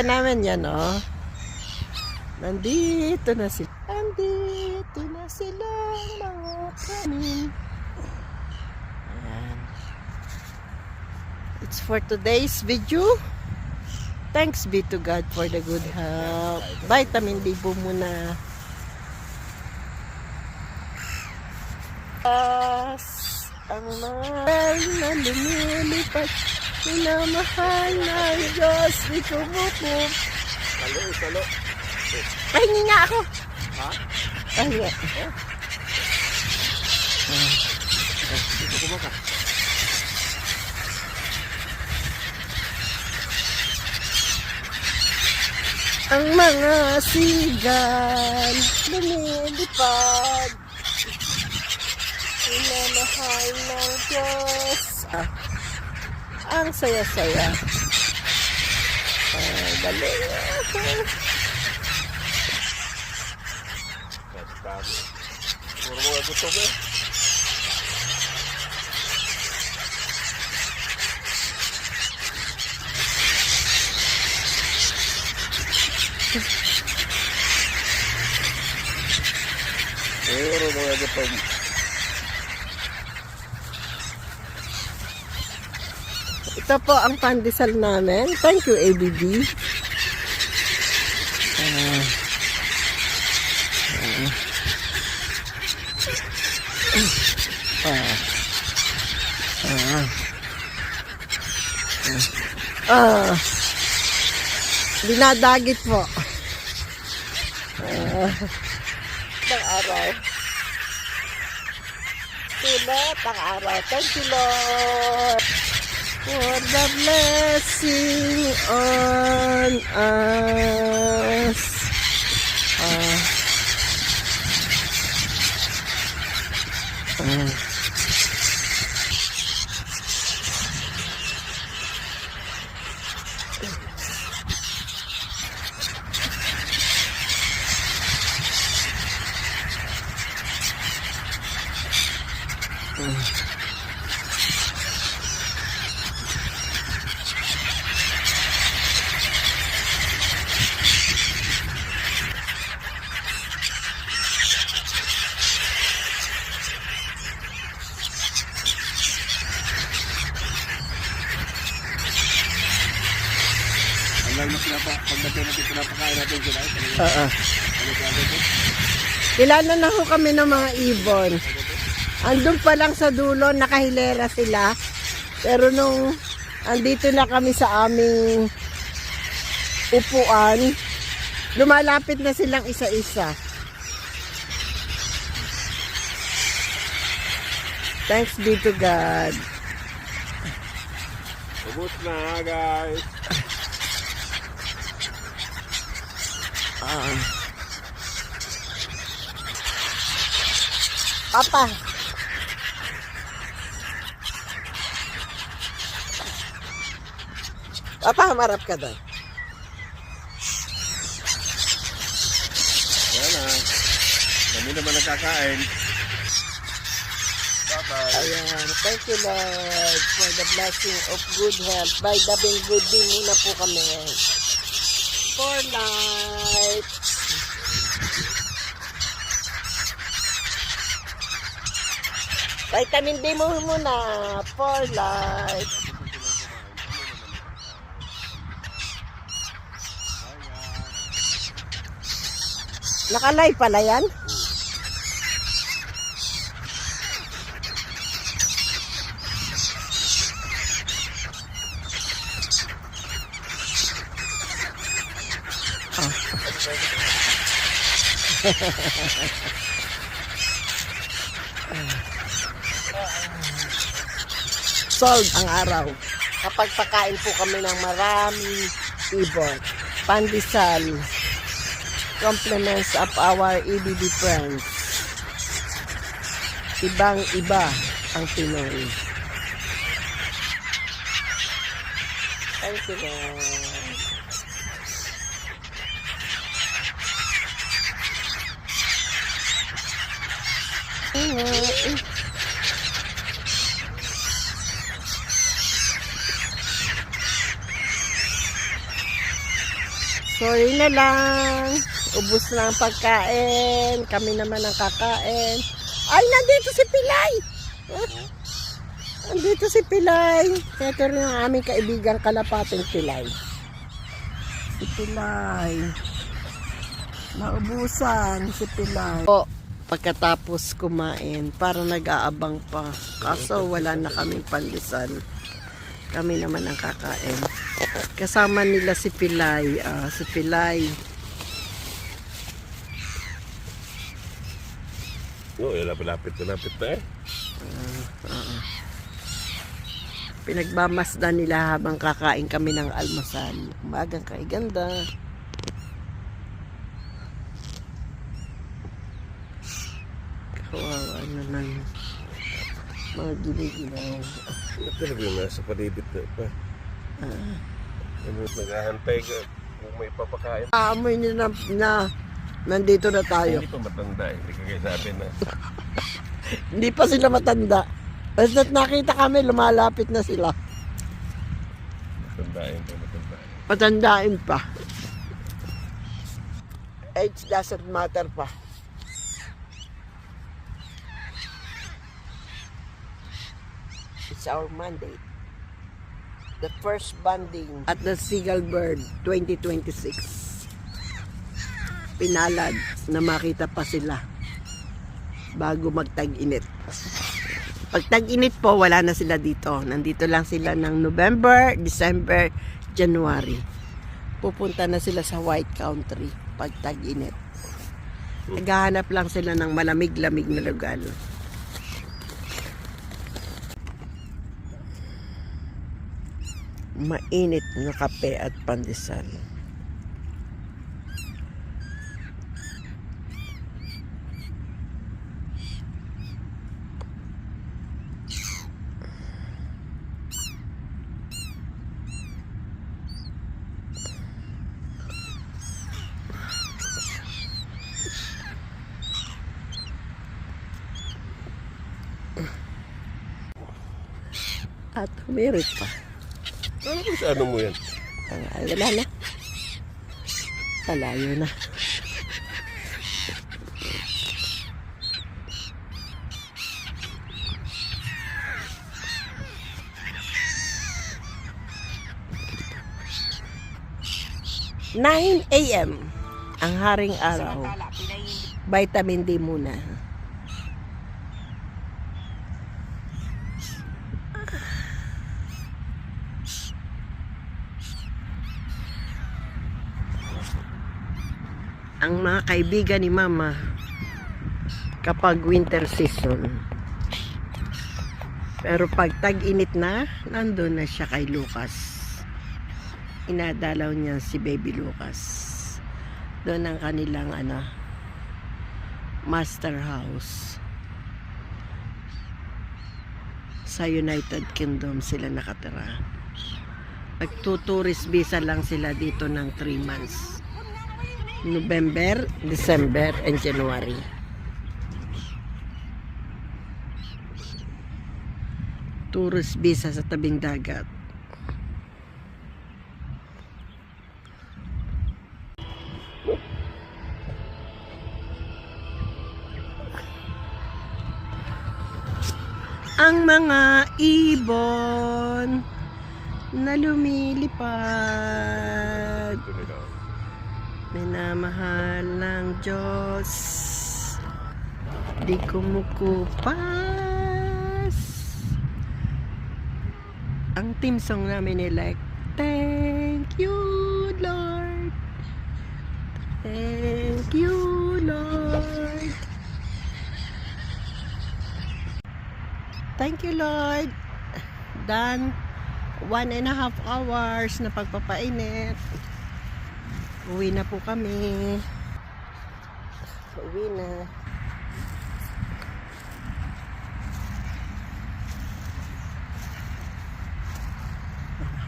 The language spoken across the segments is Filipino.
namin yan, oh. Nandito na sila. Nandito na sila, mga kanin. Ayan. It's for today's video. Thanks be to God for the good health. Vitamin D po muna. Ang mahal na lumilipat, minamahal na Diyos, di kumukup. Salo. Pahingi nga ako. Ha? Pahingi. Dito kumaka. Ang mga sigal lumilipad, minamahal ng Diyos. Ang saya-saya. Dali. Puro mga gutom eh. Puro mga gutom. Ito po ang pandesal namin. Thank you, ABD. Dinadagit po. Ang araw. Sulat ang araw. Thank you, Lord, for the blessing on us. Alam mo pagdating natin pinapakain natin sila. Kilala na ho kami ng mga ibon. Andun pa lang sa dulo, nakahilera sila. Pero nung andito na kami sa aming upuan, lumalapit na silang isa-isa. Thanks be to God. Ubus na, guys. Papa. Papa, marap ka doon. Yan na. Kami naman nakakain. Bye-bye. Ayan. Thank you, Lord, for the blessing of good health. By the good din muna po kami. For life. Vitamin D mo muna. For life. Nakalive pala yan? Solve ang araw. Kapag pakain po kami ng maraming ibon, pandesal, compliments of our EBD friends. Ibang-iba ang Pinoy. Thank you, Lord. Sorry na lang. Ubus na ang pagkain. Kami naman ang kakain. Ay, nandito si Pilay! Nandito si Pilay. Ito rin ang aming kaibigang kalapating Pilay. Si Pilay. Naubusan si Pilay. O, pagkatapos kumain, para nag-aabang pa. Kaso wala na kaming pandesal. Kami naman ang kakain. Kasama nila si Pilay. Si Pilay. Lapit na eh. Pinagmamasdan nila habang kakain kami ng almusal. Umagang kaiganda. Kawawa naman. Mga ginigilaw. Ito na yung nasa palibit na pa. Naghahantay ka kung may papakain. Aamoy nila na nandito na tayo. Hindi pa matanda eh. Hindi ka kayo sabi na. Hindi pa sila matanda. Basta't nakita kami, lumalapit na sila. Matandain. Matandain pa. Age doesn't matter pa. It's our mandate. The first banding at the Seagull Bird 2026. Pinalad na makita pa sila bago magtag-init. Pag tag-init po, wala na sila dito. Nandito lang sila ng November, December, January. Pupunta na sila sa White Country pag tag-init. Naghahanap lang sila ng malamig-lamig na lugar. Mainit na kape at pandesal. At humirit pa. Ano po sa ano mo yan? Ay, wala na. Malayo na. "9 a.m. ang haring araw. Vitamin D muna. Ang mga kaibigan ni Mama kapag winter season. Pero pag tag-init na, nandun na siya kay Lucas. Inadalaw niya si Baby Lucas. Doon ang kanilang master house. Sa United Kingdom sila nakatira. Nagtutourist visa lang sila dito ng 3 months. November, December, and January. Tourist visa sa tabing dagat. Ang mga ibon na lumilipad. Minamahal ng Diyos, di kumukupas. Ang team song namin ni like, thank you Lord, thank you Lord, thank you Lord. Done 1.5 hours na pagpapainit. Uwi na po kami. Uwi na.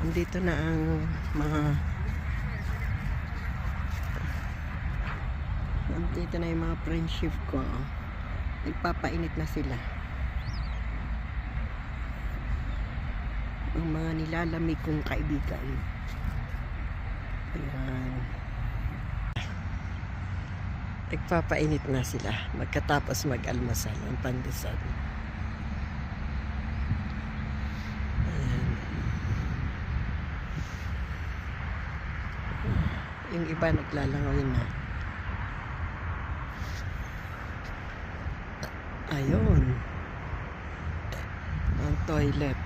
Andito na ang mga andito na yung mga friendship ko. Nagpapainit na sila. Ang mga nilalamig kong kaibigan. Ayan. Nagpapainit na sila magkatapos mag-almasal ang pandesal. Ayan. Yung iba naglalangoy na. Ayun. Ang toilet.